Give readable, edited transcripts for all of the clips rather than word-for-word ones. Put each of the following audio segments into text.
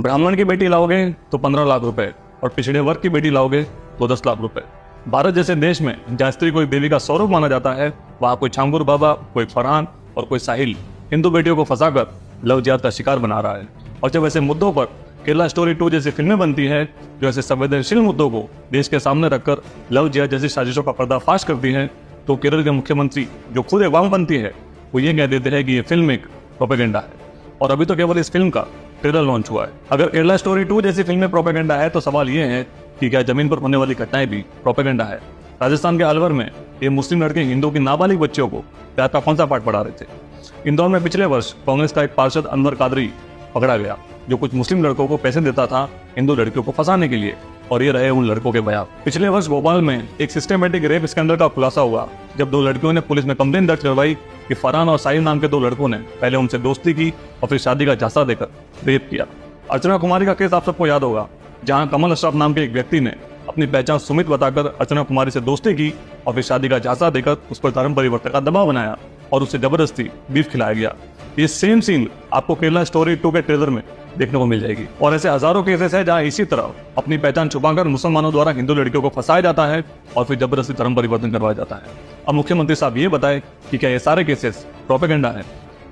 ब्राह्मण की बेटी लाओगे तो 15 लाख रुपए और पिछड़े वर्ग की बेटी लाओगे तो 10 लाख रुपए। भारत जैसे देश में जहाँ स्त्री को एक देवी का स्वरूप माना जाता है, वहाँ कोई छांगुर बाबा, कोई फरहान और कोई साहिल हिंदू बेटियों को फंसाकर लव जिहाद का शिकार बना रहा है। और जब ऐसे मुद्दों पर केरला स्टोरी 2 जैसी फिल्में बनती है जो ऐसे संवेदनशील मुद्दों को देश के सामने रखकर लव जिहाद जैसी साजिशों का पर्दाफाश करती है, तो केरल के मुख्यमंत्री जो खुद एक वामपंथी है, वो ये कह देते हैं कि ये फिल्म एक प्रोपेगेंडा है। और अभी तो केवल इस फिल्म का ट्रेलर लॉन्च हुआ है। अगर केरला स्टोरी 2 जैसी फिल्में प्रोपेगेंडा है तो सवाल ये है कि क्या जमीन पर होने वाली घटनाएं भी प्रोपेगेंडा है। राजस्थान के अलवर में ये मुस्लिम लड़के हिंदू की नाबालिग बच्चियों को प्यार का कौन सा पाठ पढ़ा रहे थे। इंदौर में पिछले वर्ष कांग्रेस का एक पार्षद अनवर कादरी पकड़ा गया जो कुछ मुस्लिम लड़कों को पैसे देता था हिंदू लड़कियों को फंसाने के लिए, और ये रहे उन लड़कों के बयान। पिछले वर्ष भोपाल में एक सिस्टमेटिक रेप स्कैंडल का खुलासा हुआ जब 2 लड़कियों ने पुलिस में कंप्लेंट दर्ज करवाई कि फरहान और साहिल नाम के 2 लड़कों ने पहले उनसे दोस्ती की और फिर शादी का झांसा देकर रेप किया। अर्चना कुमारी का केस आप सबको याद होगा, जहां कमल अशरफ नाम के एक व्यक्ति ने अपनी पहचान सुमित बताकर अर्चना कुमारी से दोस्ती की और फिर शादी का झांसा देकर उस पर धर्म परिवर्तन का दबाव बनाया और उसे जबरदस्ती बीफ खिलाया गया। ये सेम सीन आपको केरला स्टोरी 2 के ट्रेलर में देखने को मिल जाएगी। और ऐसे हजारों केसेस है जहां इसी तरह अपनी पहचान छुपाकर मुसलमानों द्वारा हिंदू लड़कियों को फंसाया जाता है और फिर जबरदस्ती धर्म परिवर्तन करवाया जाता है। अब मुख्यमंत्री साहब ये बताए कि क्या ये सारे केसेस प्रोपेगेंडा है?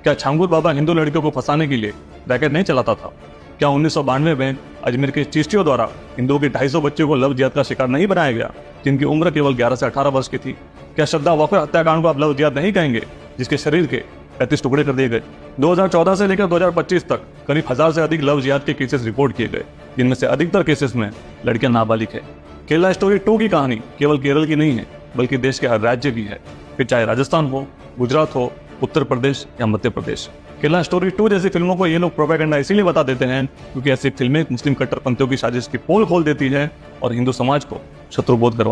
क्या छांगुर बाबा हिंदू लड़कियों को फंसाने के लिए रैकेट नहीं चलाता था? क्या 1992 में अजमेर के चिश्तियों द्वारा हिंदुओं के 250 बच्चों को लव जिहाद का शिकार नहीं बनाया गया जिनकी उम्र केवल 11 से 18 वर्ष की थी? क्या श्रद्धा वाकर हत्याकांड को आप लव जिहाद नहीं कहेंगे जिसके शरीर के 35 टुकड़े कर दिए गए? 2014 से लेकर 2025 तक करीब 1000 से अधिक लव जिहाद के केसेस रिपोर्ट किए गए, जिनमें से अधिकतर केसेस में लड़कियां नाबालिग है। केरला स्टोरी 2 की कहानी केवल केरल की नहीं है बल्कि देश के हर राज्य की है, फिर चाहे राजस्थान हो, गुजरात हो, उत्तर प्रदेश या मध्य प्रदेश। केरला स्टोरी 2 जैसी फिल्मों को ये लोग प्रोपेगेंडा इसीलिए बता देते हैं क्योंकि ऐसी फिल्में मुस्लिम कट्टरपंथियों की साजिश की पोल खोल देती है और हिंदू समाज को शत्रुबोध करवा